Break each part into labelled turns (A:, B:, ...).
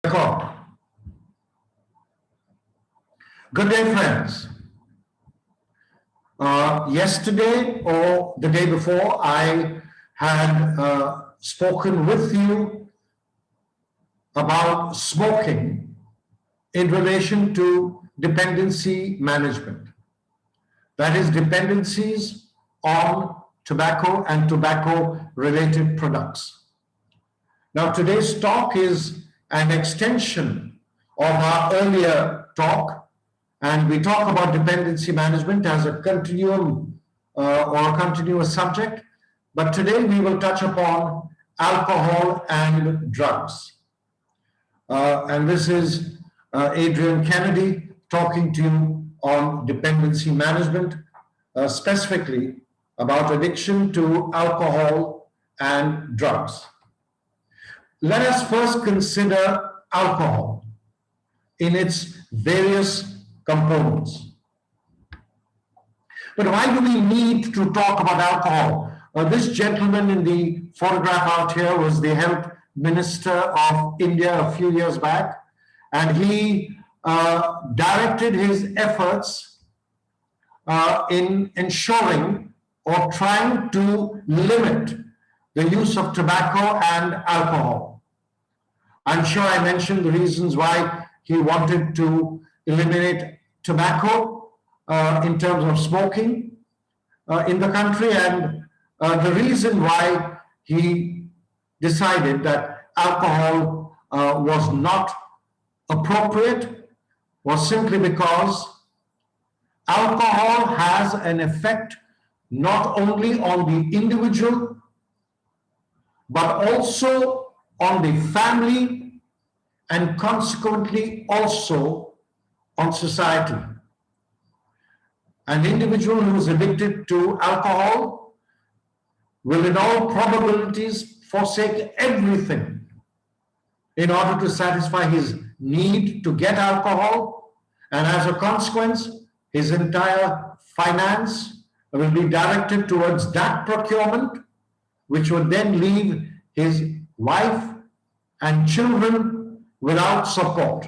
A: Record. Good day, friends. Yesterday or the day before, I had spoken with you about smoking in relation to dependency management. That is, dependencies on tobacco and tobacco-related products. Now, today's talk is an extension of our earlier talk, and we talk about dependency management as a continuum or a continuous subject. But today we will touch upon alcohol and drugs. And this is Adrian Kennedy talking to you on dependency management, specifically about addiction to alcohol and drugs. Let us first consider alcohol in its various components. But why do we need to talk about alcohol? This gentleman in the photograph out here was the health minister of India a few years back, and he directed his efforts in ensuring or trying to limit the use of tobacco and alcohol. I'm sure I mentioned the reasons why he wanted to eliminate tobacco in terms of smoking in the country, and the reason why he decided that alcohol was not appropriate was simply because alcohol has an effect not only on the individual but also on the family and consequently also on society. An individual who is addicted to alcohol will in all probabilities forsake everything in order to satisfy his need to get alcohol, and as a consequence, his entire finance will be directed towards that procurement, which would then leave his wife and children without support.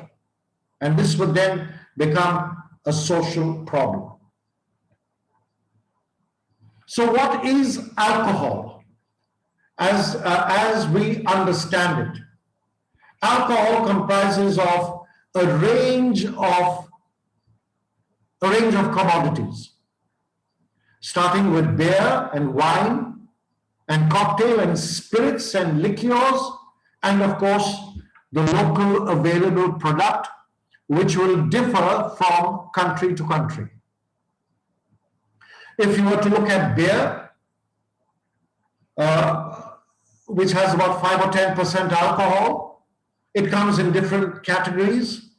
A: And this would then become a social problem. So what is alcohol as we understand it? Alcohol comprises of a range of commodities, starting with beer and wine and cocktail and spirits and liqueurs, and of course the local available product, which will differ from country to country. If you were to look at beer, which has about 5 or 10% alcohol, it comes in different categories.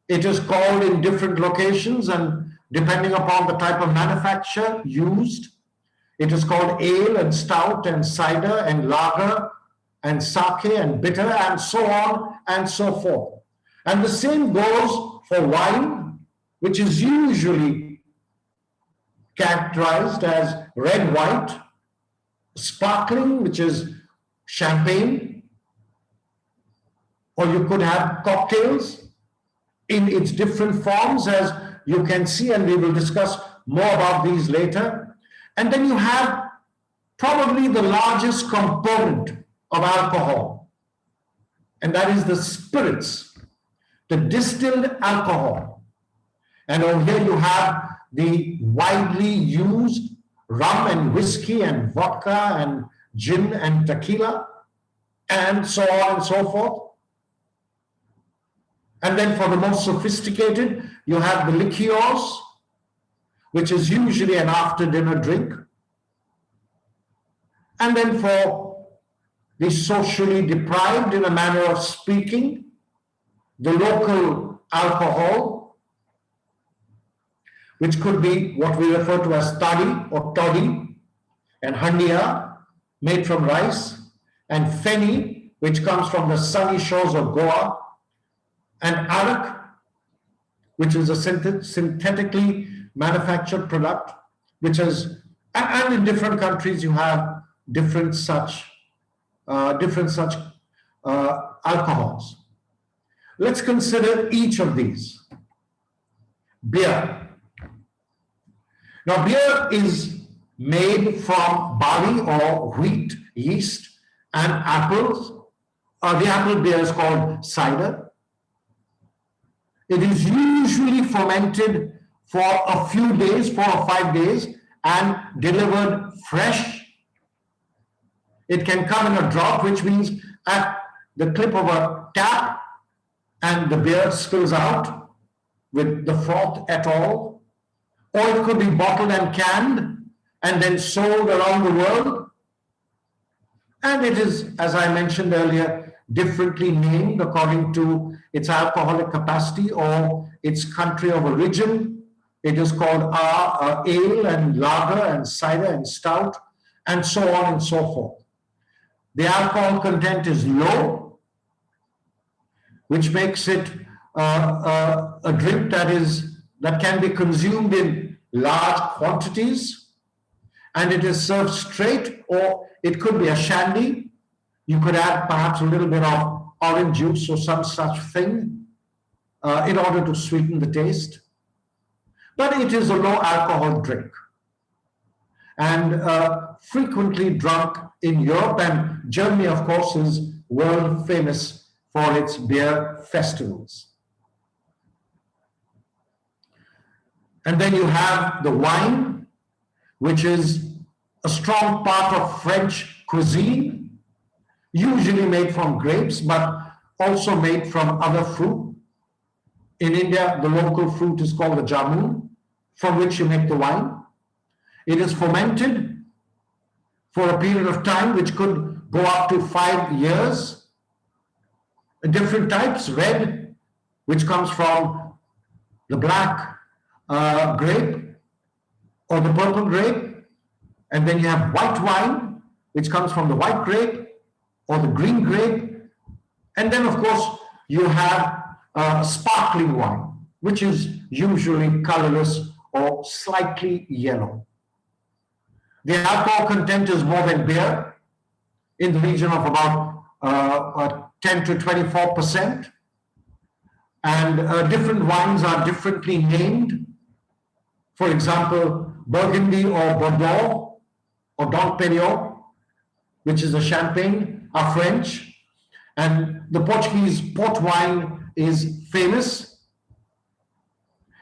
A: It is called in different locations, and depending upon the type of manufacture used, it is called ale and stout and cider and lager and sake and bitter and so on and so forth. And the same goes for wine, which is usually characterized as red, white, sparkling, which is champagne, or you could have cocktails in its different forms, as you can see, and we will discuss more about these later. And then you have probably the largest component of alcohol, and that is the spirits, the distilled alcohol. And over here you have the widely used rum and whiskey and vodka and gin and tequila and so on and so forth. And then for the most sophisticated, you have the liqueurs, which is usually an after-dinner drink. And then for the socially deprived, in a manner of speaking, the local alcohol, which could be what we refer to as toddy or toddy, and handia, made from rice, and feni, which comes from the sunny shores of Goa, and arak, which is a synthetically manufactured product, which is, and in different countries you have different such alcohols. Let's consider each of these. Beer. Now, beer is made from barley or wheat, yeast, and apples. The apple beer is called cider. It is usually fermented for a few days, 4 or 5 days, and delivered fresh. It can come in a draught, which means at the clip of a tap, and the beer spills out with the froth at all. Or it could be bottled and canned and then sold around the world. And it is, as I mentioned earlier, differently named according to its alcoholic capacity or its country of origin. It is called ale and lager and cider and stout and so on and so forth. The alcohol content is low, which makes it a drink that can be consumed in large quantities, and it is served straight, or it could be a shandy. You could add perhaps a little bit of orange juice or some such thing in order to sweeten the taste. But it is a low alcohol drink and frequently drunk in Europe, and Germany, of course, is world famous for its beer festivals. And then you have the wine, which is a strong part of French cuisine, usually made from grapes, but also made from other fruit. In India, the local fruit is called the jamun, from which you make the wine. It is fermented for a period of time, which could go up to 5 years. Different types, red, which comes from the black grape or the purple grape, and then you have white wine, which comes from the white grape or the green grape, and then of course you have sparkling wine, which is usually colorless or slightly yellow. The alcohol content is more than beer, in the region of about 10 to 24%, and different wines are differently named. For example, Burgundy or Bordeaux or Dom Pérignon, which is a champagne, are French, and the Portuguese port wine is famous.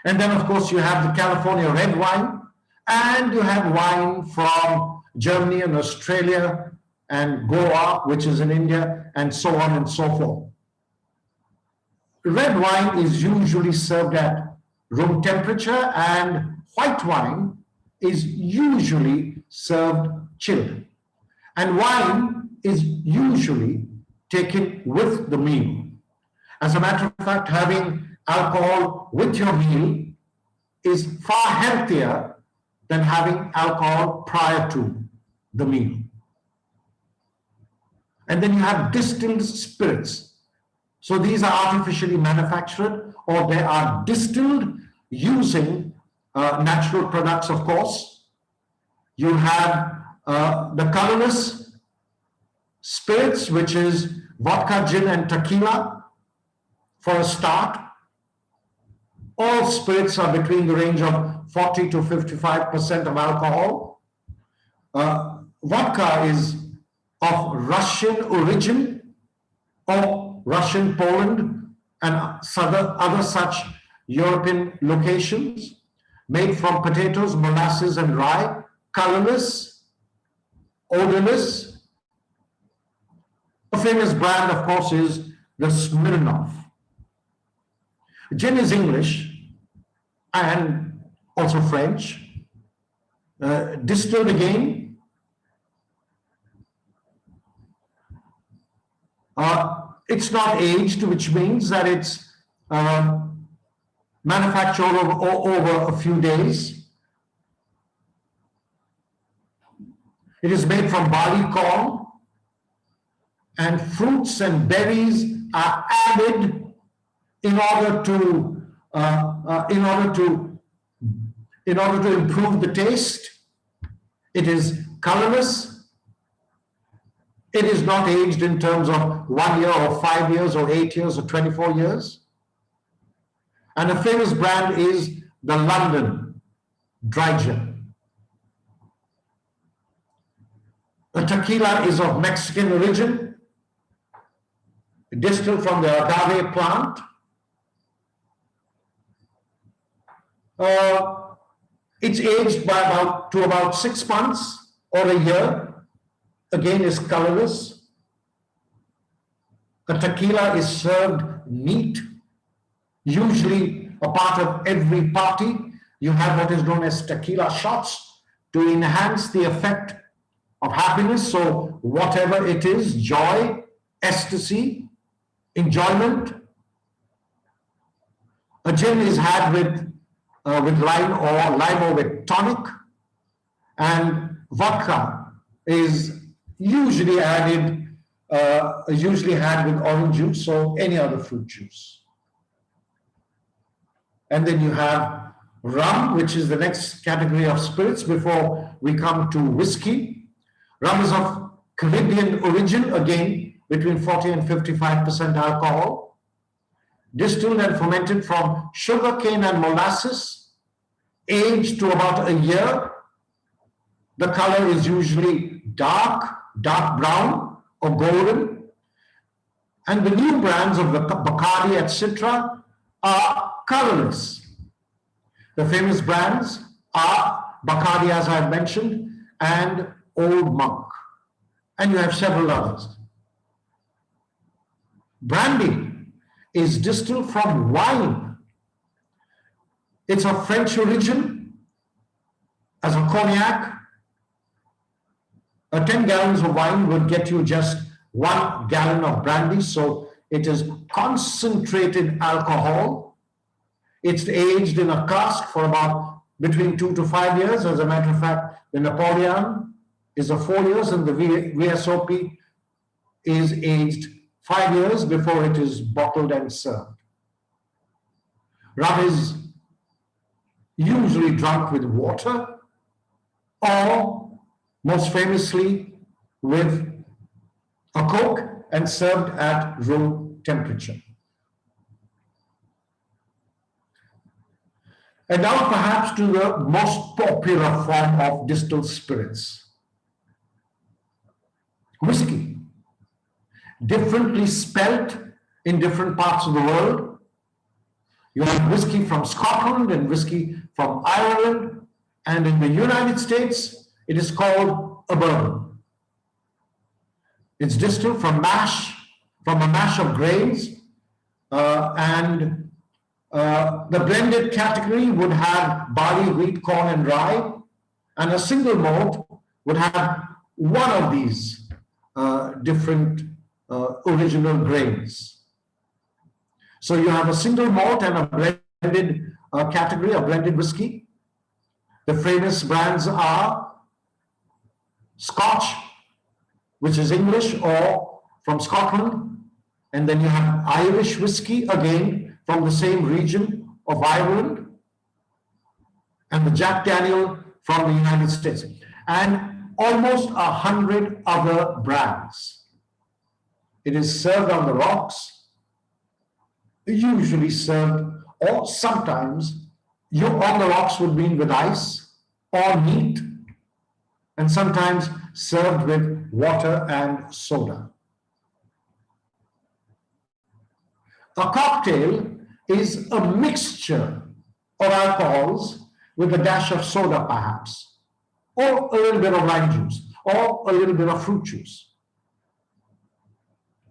A: And then, of course, you have the California red wine, and you have wine from Germany and Australia and Goa, which is in India, and so on and so forth. Red wine is usually served at room temperature, and white wine is usually served chilled. And wine is usually taken with the meal. As a matter of fact, having alcohol with your meal is far healthier than having alcohol prior to the meal. And then you have distilled spirits. So these are artificially manufactured, or they are distilled using natural products, of course. You have the colorless spirits, which is vodka, gin, and tequila for a start. All spirits are between the range of 40 to 55% of alcohol. Vodka is of Russian origin, or Russian Poland, and other such European locations, made from potatoes, molasses, and rye, colorless, odorless. A famous brand, of course, is the Smirnoff. Gin is English and also French, distilled again. It's not aged, which means that it's manufactured over a few days. It is made from barley corn, and fruits and berries are added in order to improve the taste. It is colorless, It is not aged in terms of 1 year or 5 years or 8 years or 24 years. And a famous brand is the London Dry Gin. The tequila is of Mexican origin, distilled from the agave plant. It's aged by about 6 months or a year. Again, is colorless. The tequila is served neat. Usually, a part of every party, you have what is known as tequila shots to enhance the effect of happiness. So, whatever it is, joy, ecstasy, enjoyment. A gin is had with lime or with tonic, and vodka is usually had with orange juice or any other fruit juice. And then you have rum, which is the next category of spirits before we come to whiskey. Rum is of Caribbean origin, again between 40 and 55% alcohol, distilled and fermented from sugarcane and molasses, aged to about a year. The color is usually dark brown or golden. And the new brands of the Bacardi, etc., are colorless. The famous brands are Bacardi, as I mentioned, and Old Monk. And you have several others. Brandy is distilled from wine. It's of French origin as a cognac. 10 gallons of wine would get you just 1 gallon of brandy. So it is concentrated alcohol. It's aged in a cask for about between 2 to 5 years. As a matter of fact, the Napoleon is 4 years, and the VSOP is aged 5 years before it is bottled and served. Rum is usually drunk with water, or most famously with a Coke, and served at room temperature. And now perhaps to the most popular form of distilled spirits. Whiskey. Differently spelt in different parts of the world. You have whiskey from Scotland and whiskey from Ireland, and in the United States, it is called a bourbon. It's distilled from a mash of grains, and the blended category would have barley, wheat, corn, and rye, and a single malt would have one of these different original grains. So you have a single malt and a blended category, a blended whiskey. The famous brands are Scotch, which is English or from Scotland, and then you have Irish whiskey, again from the same region of Ireland, and the Jack Daniel from the United States, and almost 100 other brands. It is served on the rocks, usually served, or sometimes on the rocks would mean with ice or neat, and sometimes served with water and soda. A cocktail is a mixture of alcohols with a dash of soda perhaps, or a little bit of lime juice, or a little bit of fruit juice.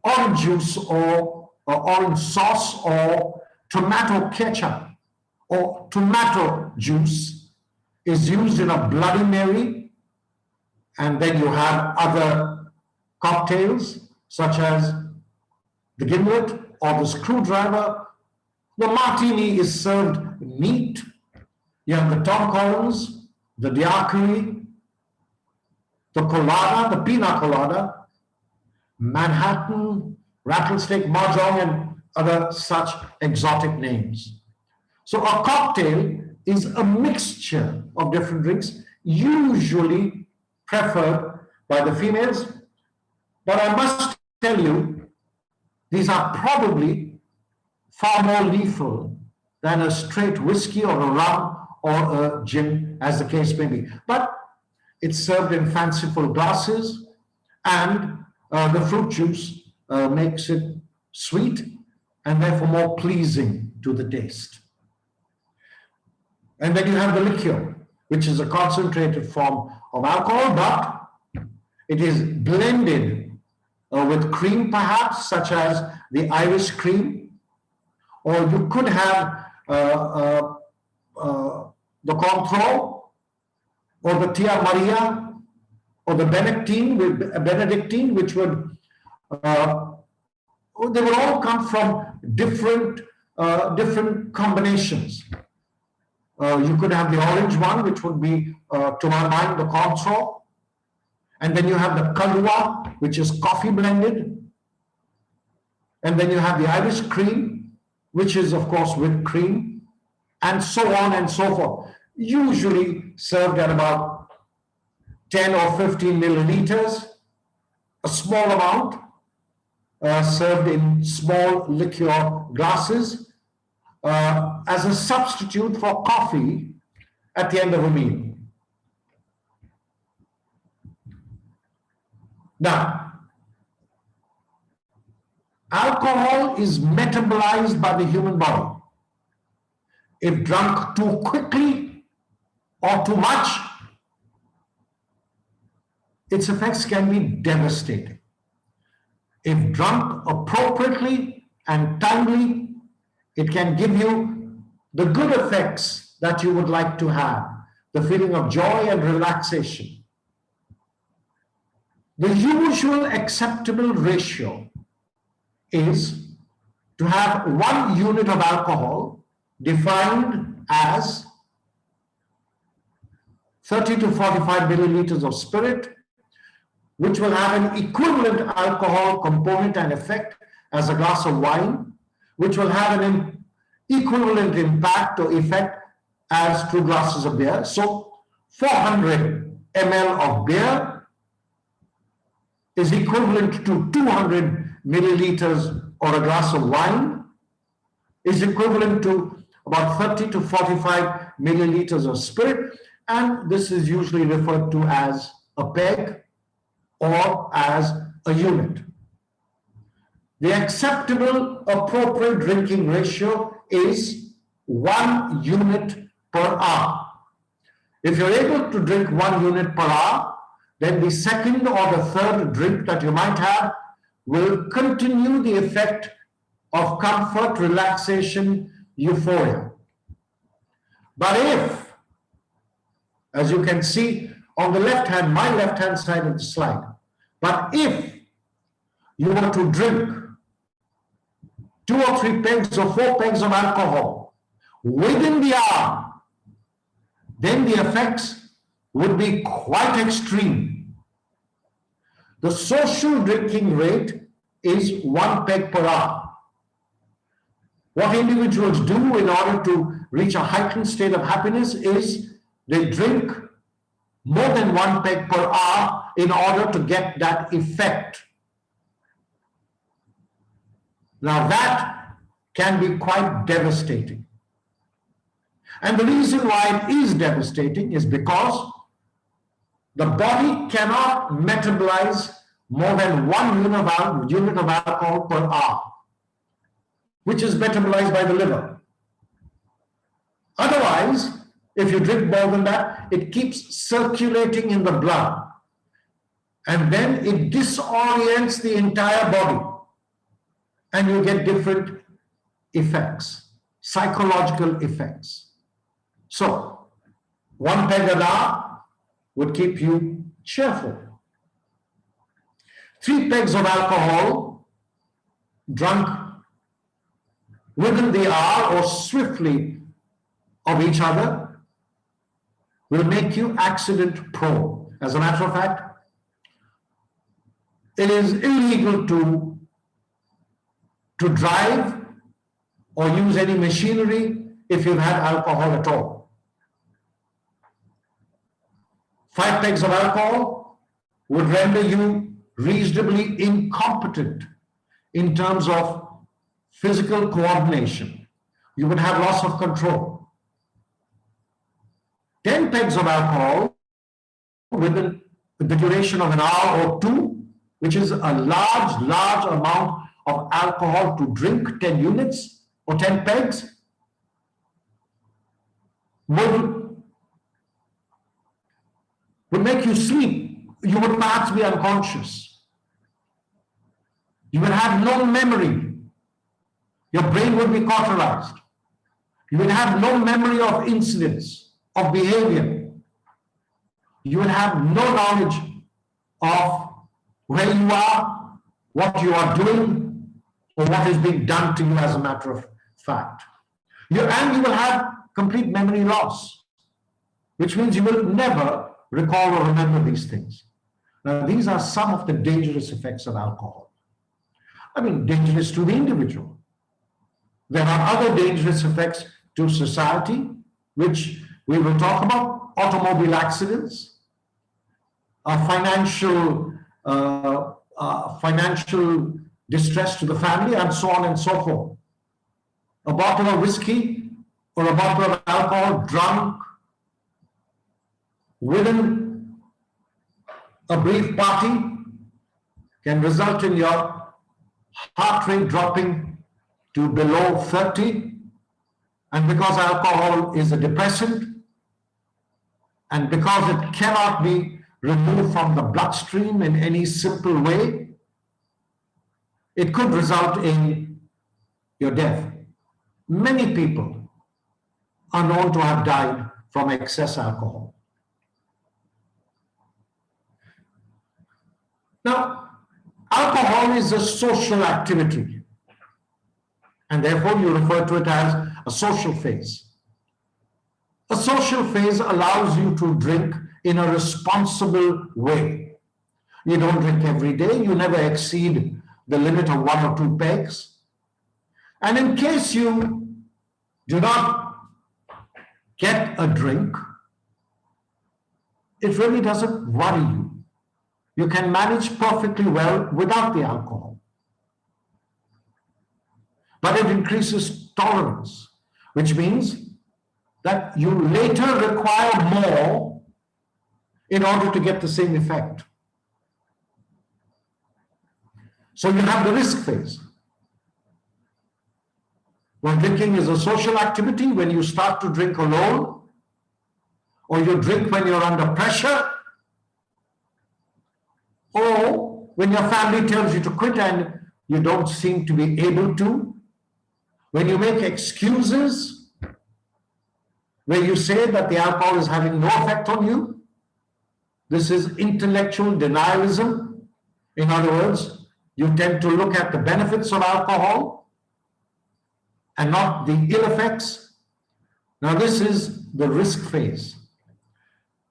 A: Orange juice or orange sauce or tomato ketchup or tomato juice is used in a Bloody Mary, and then you have other cocktails such as the gimlet or the screwdriver. The martini is served neat. You have the Tom Collins, the daiquiri, the colada, the pina colada, Manhattan, rattlesnake, mahjong, and other such exotic names. So a cocktail is a mixture of different drinks, usually preferred by the females, But I must tell you, these are probably far more lethal than a straight whiskey or a rum or a gin, as the case may be. But it's served in fanciful glasses, and the fruit juice makes it sweet and therefore more pleasing to the taste. And then you have the liqueur, which is a concentrated form of alcohol, but it is blended with cream perhaps, such as the Irish cream, or you could have the Cointreau, or the Tia Maria, or the Benedictine, which would, they would all come from different combinations. You could have the orange one, which would be, to my mind, the Cointreau. And then you have the Kahlua, which is coffee blended. And then you have the Irish cream, which is, of course, whipped cream, and so on and so forth. Usually served at about 10 or 15 milliliters, a small amount, served in small liqueur glasses, as a substitute for coffee at the end of a meal. Now, alcohol is metabolized by the human body. If drunk too quickly or too much, its effects can be devastating. If drunk appropriately and timely, it can give you the good effects that you would like to have, the feeling of joy and relaxation. The usual acceptable ratio is to have 1 unit of alcohol defined as 30 to 45 milliliters of spirit, which will have an equivalent alcohol component and effect as a glass of wine, which will have an equivalent impact or effect as 2 glasses of beer. So 400 ml of beer is equivalent to 200 milliliters, or a glass of wine is equivalent to about 30 to 45 milliliters of spirit, and this is usually referred to as a peg or as a unit. The acceptable appropriate drinking ratio is 1 unit per hour. If you're able to drink 1 unit per hour, then the second or the third drink that you might have will continue the effect of comfort, relaxation, euphoria. But if, as you can see on the left hand, my left hand side of the slide, but if you were to drink 2 or 3 pegs or 4 pegs of alcohol within the hour, then the effects would be quite extreme. The social drinking rate is 1 peg per hour. What individuals do in order to reach a heightened state of happiness is they drink more than 1 peg per hour in order to get that effect. Now that can be quite devastating. And the reason why it is devastating is because the body cannot metabolize more than 1 unit of alcohol per hour, which is metabolized by the liver. Otherwise, if you drink more than that, it keeps circulating in the blood, and then it disorients the entire body, and you get different effects, psychological effects. So, 1 peg an hour would keep you cheerful. 3 pegs of alcohol drunk within the hour or swiftly of each other will make you accident prone. As a matter of fact, it is illegal to drive or use any machinery if you've had alcohol at all. 5 pegs of alcohol would render you reasonably incompetent in terms of physical coordination. You would have loss of control. 10 pegs of alcohol within the duration of an hour or two, which is a large amount of alcohol to drink, 10 units or 10 pegs, would make you sleep. You would perhaps be unconscious. You will have no memory. Your brain would be cauterized. You will have no memory of incidents, of behavior. You will have no knowledge of where you are, what you are doing, or what is being done to you as a matter of fact. And you will have complete memory loss, which means you will never recall or remember these things. Now, these are some of the dangerous effects of alcohol. I mean, dangerous to the individual. There are other dangerous effects to society, which we will talk about: automobile accidents, financial distress to the family, and so on and so forth. A bottle of whiskey or a bottle of alcohol drunk within a brief party can result in your heart rate dropping to below 30. And because alcohol is a depressant, and because it cannot be removed from the bloodstream in any simple way, it could result in your death. Many people are known to have died from excess alcohol. Now, alcohol is a social activity, and therefore you refer to it as a social phase. A social phase allows you to drink in a responsible way. You don't drink every day, you never exceed the limit of 1 or 2 pegs. And in case you do not get a drink, it really doesn't worry you. You can manage perfectly well without the alcohol. But it increases tolerance, which means that you later require more in order to get the same effect. So you have the risk phase. When drinking is a social activity, when you start to drink alone, or you drink when you're under pressure, or when your family tells you to quit and you don't seem to be able to, when you make excuses, where you say that the alcohol is having no effect on you, this is intellectual denialism. In other words, you tend to look at the benefits of alcohol and not the ill effects. Now, this is the risk phase.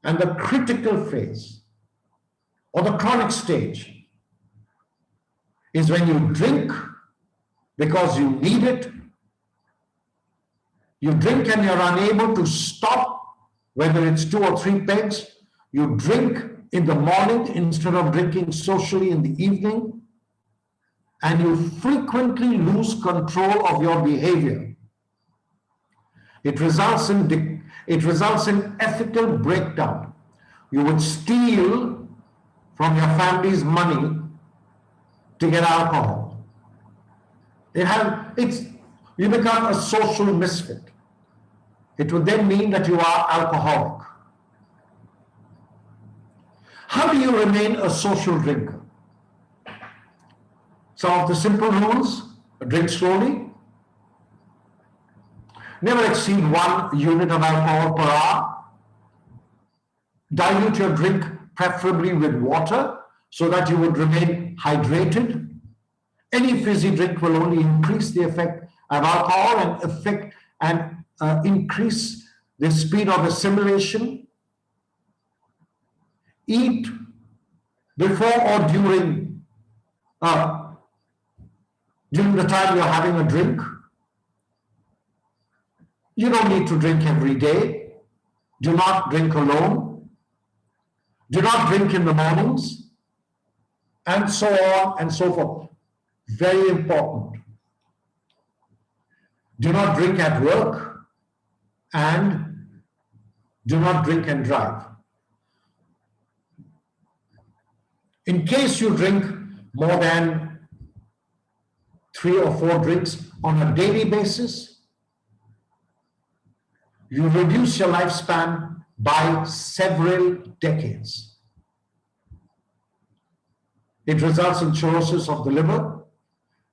A: And the critical phase, or the chronic stage, is when you drink because you need it. You drink and you're unable to stop, whether it's 2 or 3 pegs. You drink in the morning instead of drinking socially in the evening, and you frequently lose control of your behavior. It results in ethical breakdown. You would steal from your family's money to get alcohol. You become a social misfit. It would then mean that you are alcoholic. How do you remain a social drinker? Some of the simple rules: drink slowly, never exceed 1 unit of alcohol per hour, dilute your drink preferably with water so that you would remain hydrated. Any fizzy drink will only increase the effect of alcohol and increase the speed of assimilation. Eat before or during the time you're having a drink. You don't need to drink every day. Do not drink alone. Do not drink in the mornings. and so on and so forth. Very important. Do not drink at work and do not drink and drive. In case you drink more than 3 or 4 drinks on a daily basis, you reduce your lifespan by several decades. It results in cirrhosis of the liver.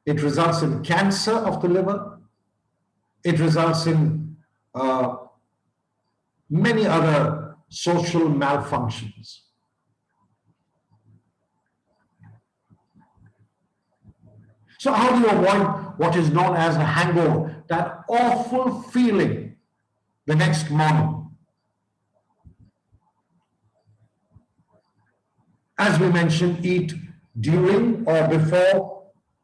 A: It results in cancer of the liver. It results in many other social malfunctions. So how do you avoid what is known as a hangover, that awful feeling the next morning? As we mentioned, eat during or before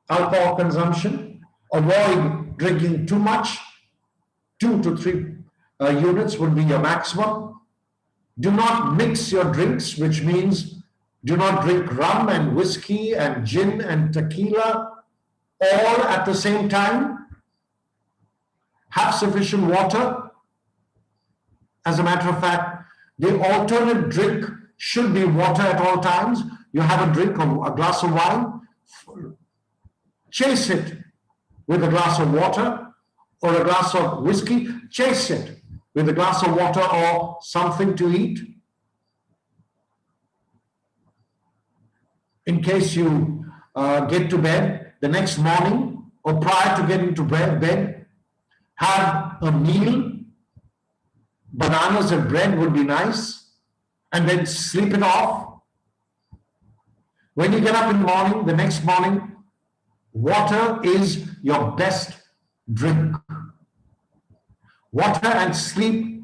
A: alcohol consumption. Avoid drinking too much. 2 to 3 units would be your maximum. Do not mix your drinks, which means do not drink rum and whiskey and gin and tequila all at the same time. Have sufficient water. As a matter of fact, the alternate drink should be water at all times. You have a drink of a glass of wine, chase it with a glass of water, or a glass of whiskey, chase it with a glass of water or something to eat. In case you get to bed the next morning or prior to getting to bed, have a meal. Bananas and bread would be nice, and then sleep it off. When you get up in the morning, the next morning, water is your best drink. Water and sleep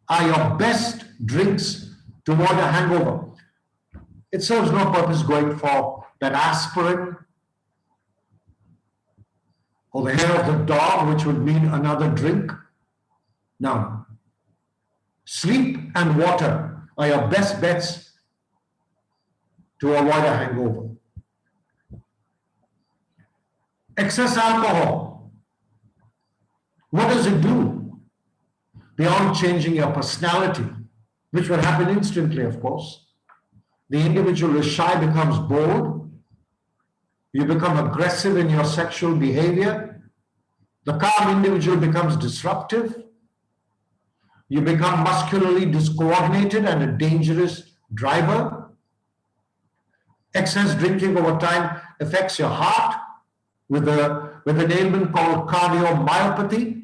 A: are your best drinks to avoid a hangover. It serves no purpose going for that aspirin or the hair of the dog, which would mean another drink. No. Sleep and water are your best bets to avoid a hangover. Excess alcohol. What does it do? Beyond changing your personality, which will happen instantly, of course. The individual who is shy becomes bold. You become aggressive in your sexual behavior. The calm individual becomes disruptive. You become muscularly discoordinated and a dangerous driver. Excess drinking over time affects your heart with an ailment called cardiomyopathy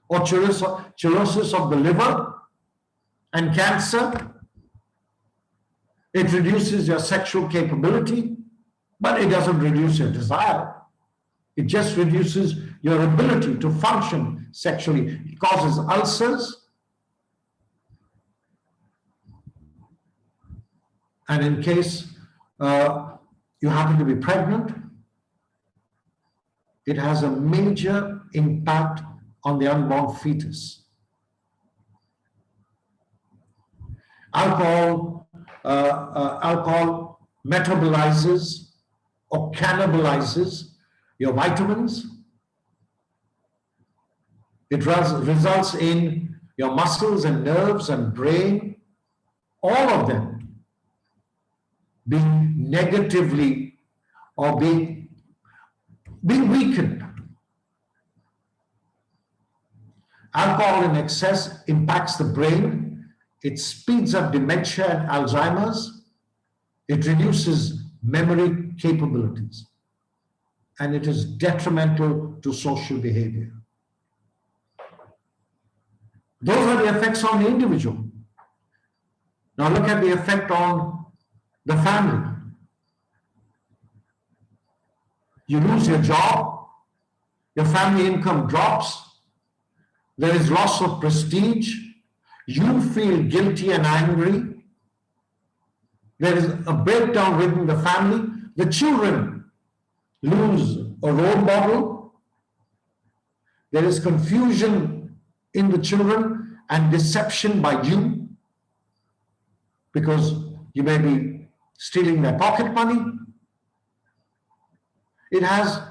A: or cirrhosis of the liver and cancer. It reduces your sexual capability, but it doesn't reduce your desire. It just reduces your ability to function sexually. It causes ulcers. And in case you happen to be pregnant, it has a major impact on the unborn fetus. Alcohol metabolizes or cannibalizes your vitamins. It results in your muscles and nerves and brain, all of them being negatively or being weakened. Alcohol in excess impacts the brain. It speeds up dementia and Alzheimer's. It reduces memory capabilities. And it is detrimental to social behavior. Those are the effects on the individual. Now look at the effect on the family. You lose your job, your family income drops, there is loss of prestige, you feel guilty and angry, there is a breakdown within the family, the children lose a role model, there is confusion in the children and deception by you, because you may be stealing their pocket money. It has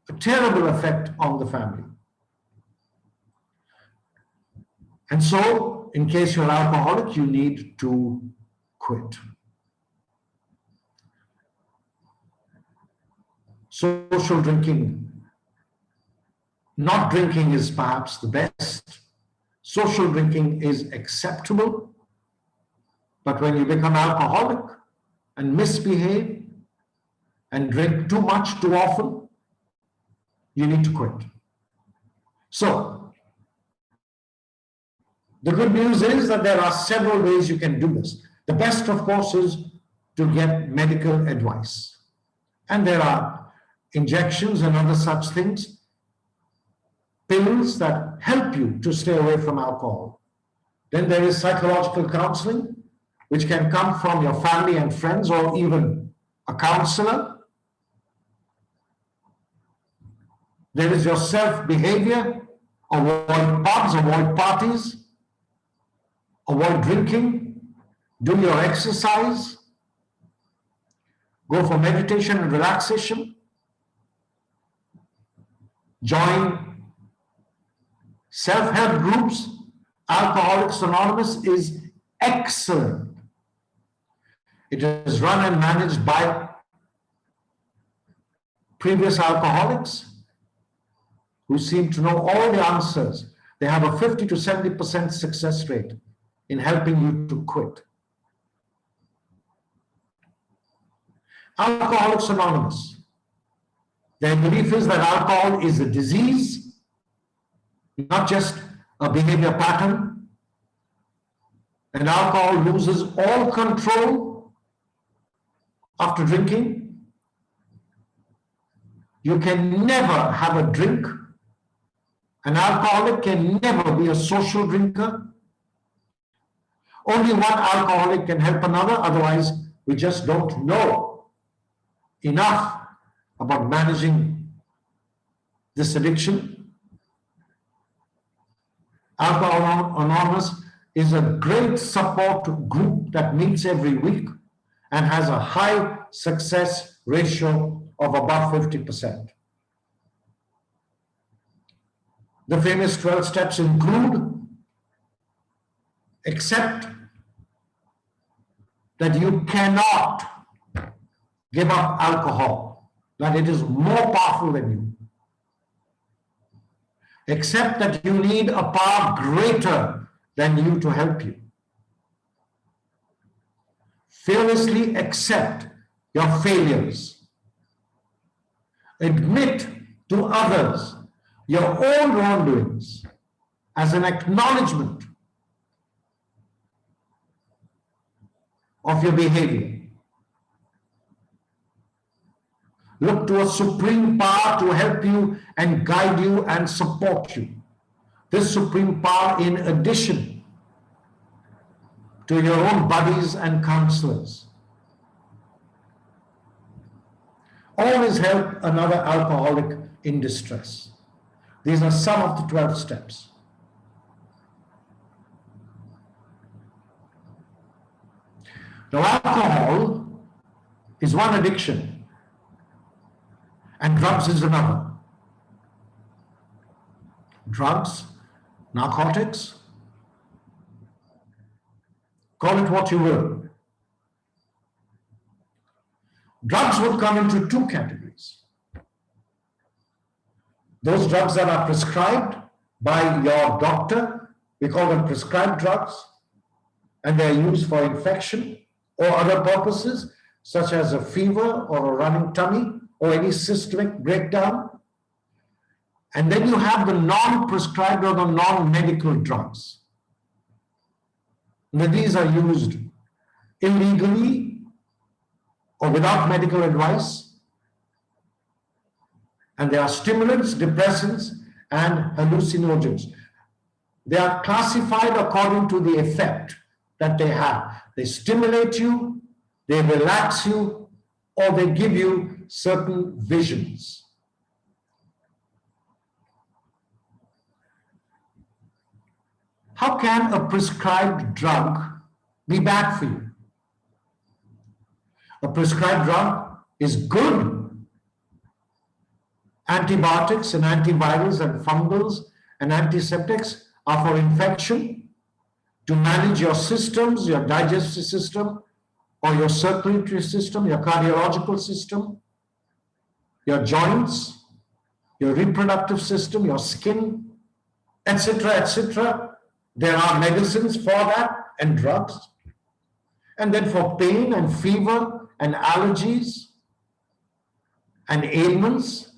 A: a terrible effect on the family. And so, in case you're alcoholic, you need to quit. Social drinking, not drinking is perhaps the best. Social drinking is acceptable, but when you become alcoholic and misbehave and drink too much too often, you need to quit. So, the good news is that there are several ways you can do this. The best, of course, is to get medical advice. And there are injections and other such things, pills that help you to stay away from alcohol. Then there is psychological counseling, which can come from your family and friends or even a counselor. There is your self-behavior, avoid pubs, avoid parties, avoid drinking, do your exercise, go for meditation and relaxation, join self-help groups. Alcoholics Anonymous is excellent. It is run and managed by previous alcoholics who seem to know all the answers. They have a 50 to 70% success rate in helping you to quit. Alcoholics Anonymous, their belief is that alcohol is a disease, not just a behavior pattern, and alcohol loses all control after drinking. You can never have a drink. An alcoholic can never be a social drinker. Only one alcoholic can help another, otherwise we just don't know enough about managing this addiction. Alcohol Anonymous is a great support group that meets every week and has a high success ratio of above 50%. The famous 12 steps include: accept that you cannot give up alcohol, that it is more powerful than you. Accept that you need a power greater than you to help you. Fearlessly accept your failures. Admit to others your own wrongdoings as an acknowledgement of your behavior. Look to a supreme power to help you and guide you and support you. This supreme power, in addition to your own buddies and counselors. Always help another alcoholic in distress. These are some of the 12 steps. Now, alcohol is one addiction, and drugs is another. Drugs, narcotics, call it what you will. Drugs would come into two categories. Those drugs that are prescribed by your doctor, we call them prescribed drugs, and they're used for infection or other purposes, such as a fever or a running tummy or any systemic breakdown. And then you have the non-prescribed or the non-medical drugs. Now, these are used illegally or without medical advice. And they are stimulants, depressants, and hallucinogens. They are classified according to the effect that they have. They stimulate you, they relax you, or they give you certain visions. How can a prescribed drug be bad for you? A prescribed drug is good. Antibiotics and antivirals and fungals and antiseptics are for infection, to manage your systems, your digestive system, or your circulatory system, your cardiological system, your joints, your reproductive system, your skin, etc., etc. There are medicines for that and drugs. And then for pain and fever and allergies and ailments,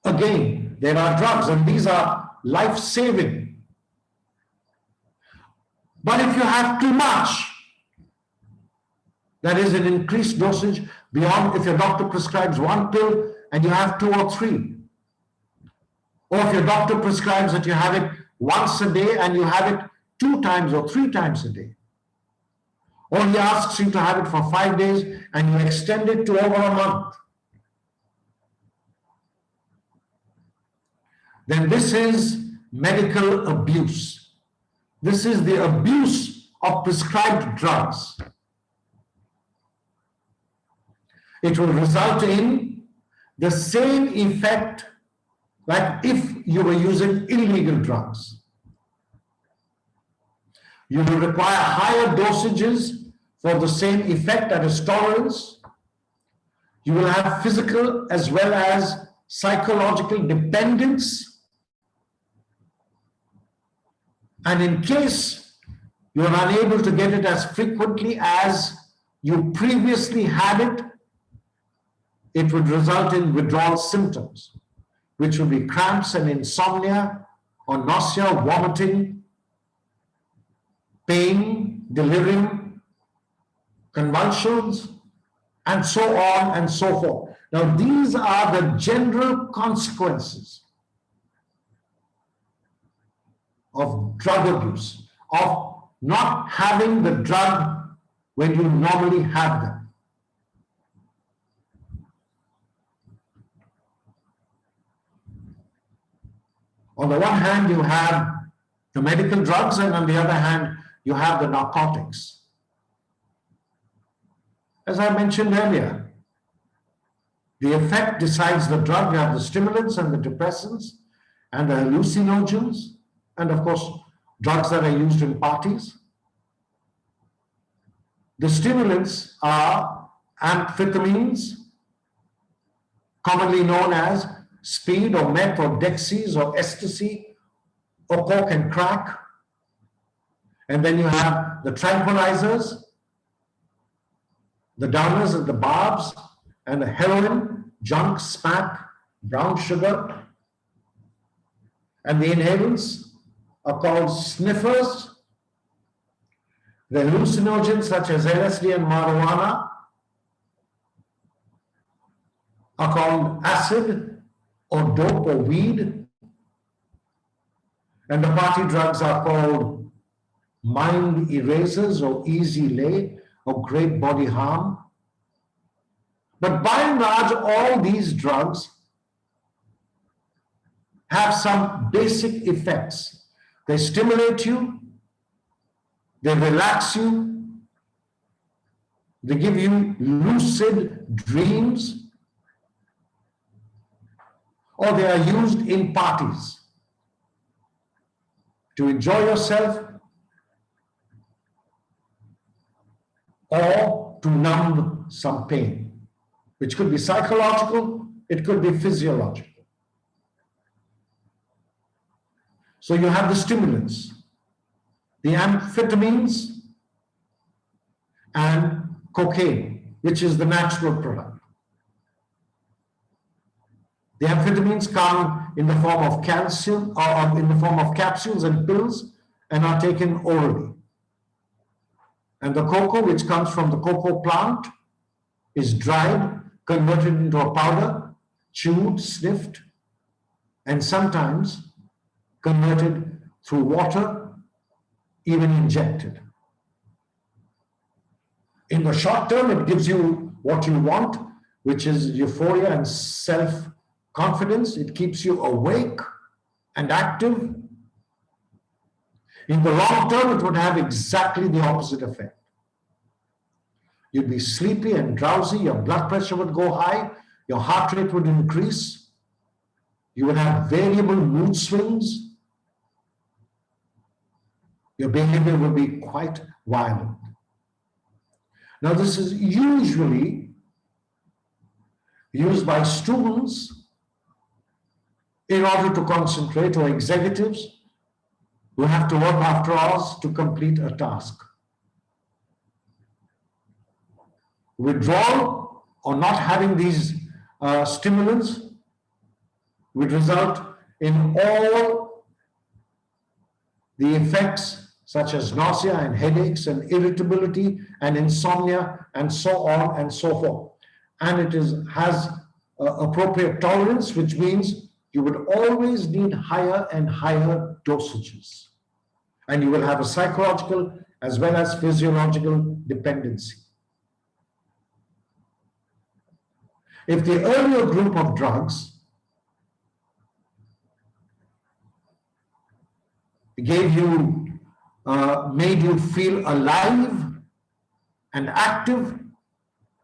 A: again, there are drugs, and these are life-saving. But if you have too much, that is an increased dosage beyond, if your doctor prescribes one pill and you have 2 or 3, or if your doctor prescribes that you have it once a day and you have it 2 times or 3 times a day, or he asks you to have it for 5 days and you extend it to over a month, then this is medical abuse. This is the abuse of prescribed drugs. It will result in the same effect like if you were using illegal drugs. You will require higher dosages for the same effect, that is tolerance. You will have physical as well as psychological dependence. And in case you are unable to get it as frequently as you previously had it, it would result in withdrawal symptoms, which would be cramps and insomnia, or nausea, vomiting, pain, delirium, convulsions, and so on and so forth. Now, these are the general consequences of drug abuse, of not having the drug when you normally have them. On the one hand, you have the medical drugs, and on the other hand, you have the narcotics. As I mentioned earlier, the effect decides the drug. You have the stimulants and the depressants and the hallucinogens, and of course, drugs that are used in parties. The stimulants are amphetamines, commonly known as speed or meth or dexies or ecstasy or coke and crack. And then you have the tranquilizers, the downers and the barbs, and the heroin, junk, smack, brown sugar. And the inhalants are called sniffers. The hallucinogens such as LSD and marijuana are called acid or dope or weed. And the party drugs are called mind erasers or easy lay or great body harm. But by and large, all these drugs have some basic effects. They stimulate you, they relax you, they give you lucid dreams, or they are used in parties to enjoy yourself or to numb some pain, which could be psychological, it could be physiological. So you have the stimulants, the amphetamines, and cocaine, which is the natural product. The amphetamines come in the form of calcium or in the form of capsules and pills and are taken orally. And the cocoa, which comes from the cocoa plant, is dried, converted into a powder, chewed, sniffed, and sometimes converted through water, even injected. In the short term, it gives you what you want, which is euphoria and self-confidence. It keeps you awake and active. In the long term, it would have exactly the opposite effect. You'd be sleepy and drowsy, your blood pressure would go high, your heart rate would increase, you would have variable mood swings, your behavior will be quite violent. Now, this is usually used by students in order to concentrate, or executives who have to work after hours to complete a task. Withdrawal or not having these stimulants would result in all the effects such as nausea and headaches and irritability and insomnia and so on and so forth. And it has appropriate tolerance, which means you would always need higher and higher dosages. And you will have a psychological as well as physiological dependency. If the earlier group of drugs gave you, made you feel alive and active,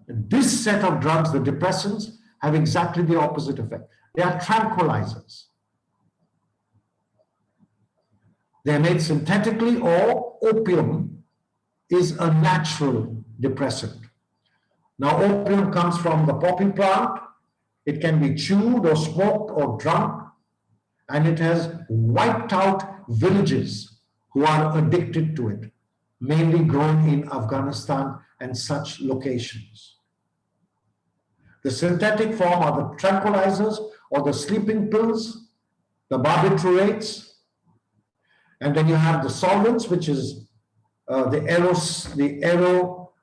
A: this set of drugs, the depressants, have exactly the opposite effect. They are tranquilizers. They are made synthetically, or opium is a natural depressant. Now, opium comes from the poppy plant. It can be chewed or smoked or drunk, and it has wiped out villages who are addicted to it, mainly grown in Afghanistan and such locations. The synthetic form are the tranquilizers or the sleeping pills, the barbiturates, and then you have the solvents, which is the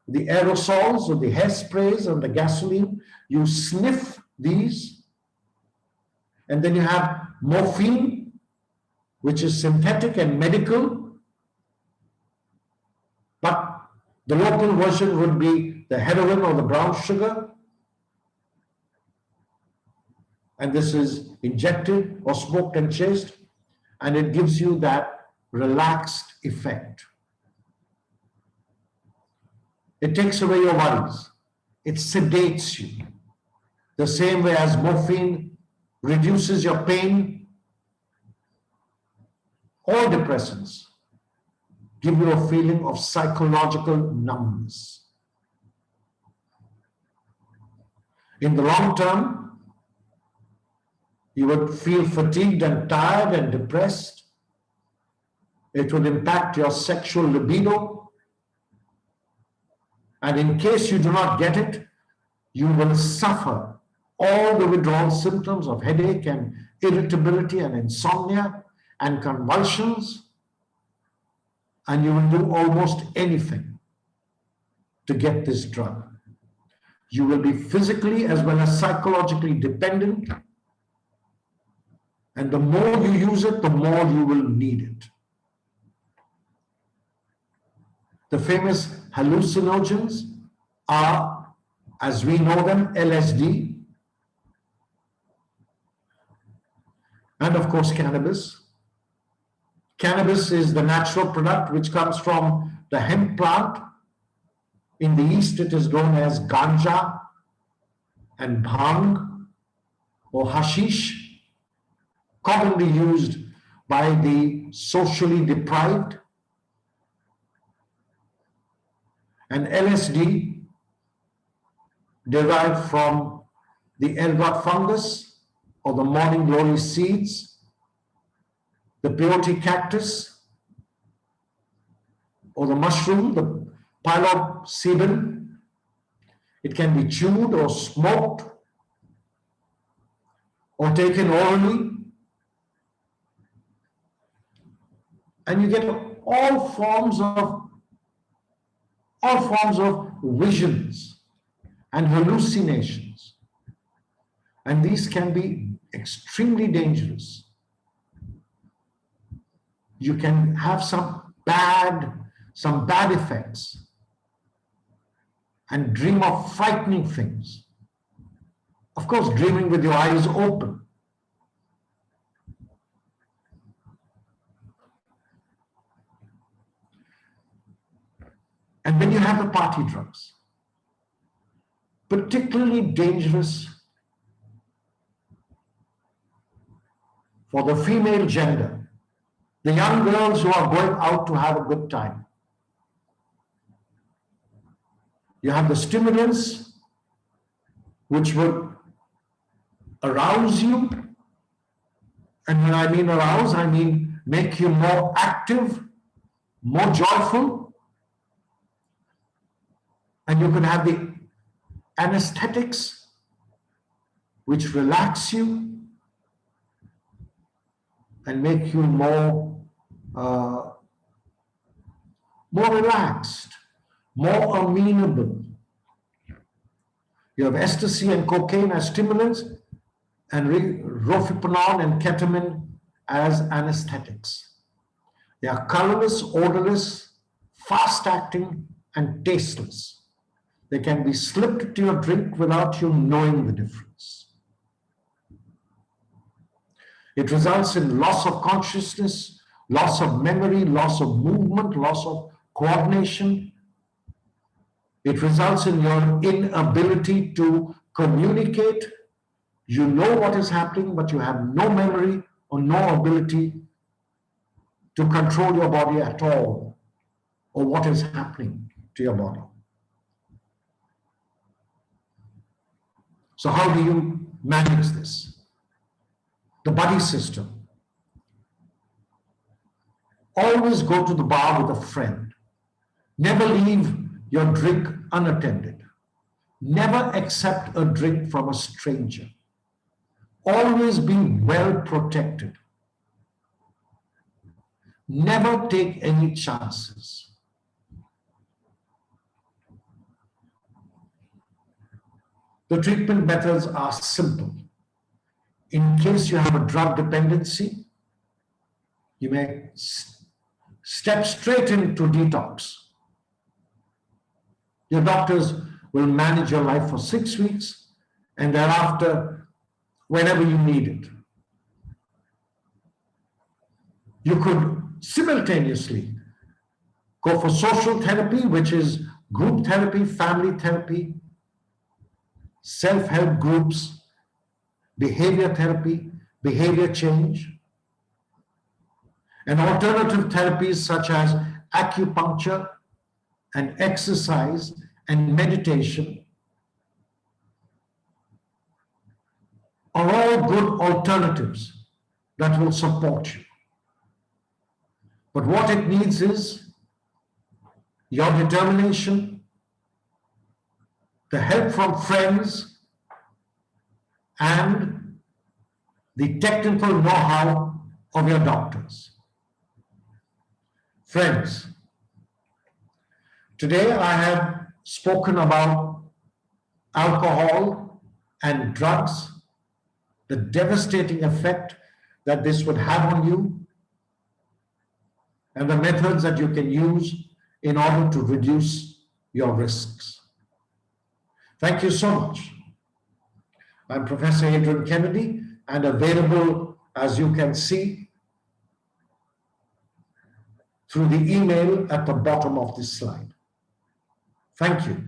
A: aerosols or the hairsprays and the gasoline. You sniff these, and then you have morphine, which is synthetic and medical, but the local version would be the heroin or the brown sugar, and this is injected or smoked and chased, and it gives you that relaxed effect. It takes away your worries. It sedates you. The same way as morphine reduces your pain, all depressants give you a feeling of psychological numbness. In the long term, you would feel fatigued and tired and depressed. It would impact your sexual libido. And in case you do not get it, you will suffer all the withdrawal symptoms of headache and irritability and insomnia and convulsions, and you will do almost anything to get this drug. You will be physically as well as psychologically dependent, and the more you use it, the more you will need it. The famous hallucinogens are, as we know them, LSD, and of course cannabis. Cannabis is the natural product which comes from the hemp plant. In the East, it is known as ganja and bhang or hashish, commonly used by the socially deprived. And LSD, derived from the ergot fungus or the morning glory seeds, the peyote cactus, or the mushroom, the psilocybin. It can be chewed or smoked or taken orally. And you get all forms of visions and hallucinations. And these can be extremely dangerous. You can have some bad effects and dream of frightening things. Of course, dreaming with your eyes open. And then you have the party drugs. particularly dangerous for the female gender, the young girls who are going out to have a good time. You have the stimulants which will arouse you. And when I mean arouse, I mean make you more active, more joyful. And you can have the anesthetics which relax you and make you more relaxed, more amenable. You have ecstasy and cocaine as stimulants, and rofipanol and ketamine as anesthetics. They are colorless, odorless, fast-acting, and tasteless. They can be slipped into your drink without you knowing the difference. It results in loss of consciousness, loss of memory, loss of movement, loss of coordination. It results in your inability to communicate. You know what is happening, but you have no memory or no ability to control your body at all, or what is happening to your body. So how do you manage this? The buddy system. Always go to the bar with a friend. Never leave your drink unattended. Never accept a drink from a stranger. Always be well protected. Never take any chances. The treatment methods are simple. In case you have a drug dependency, you may step straight into detox. Your doctors will manage your life for 6 weeks, and thereafter, whenever you need it. You could simultaneously go for social therapy, which is group therapy, family therapy, self-help groups, behavior therapy, behavior change, and alternative therapies such as acupuncture and exercise and meditation are all good alternatives that will support you. But what it needs is your determination, the help from friends, and the technical know-how of your doctors. Friends, today I have spoken about alcohol and drugs, the devastating effect that this would have on you, and the methods that you can use in order to reduce your risks. Thank you so much. I'm Professor Adrian Kennedy, and available, as you can see, through the email at the bottom of this slide. Thank you.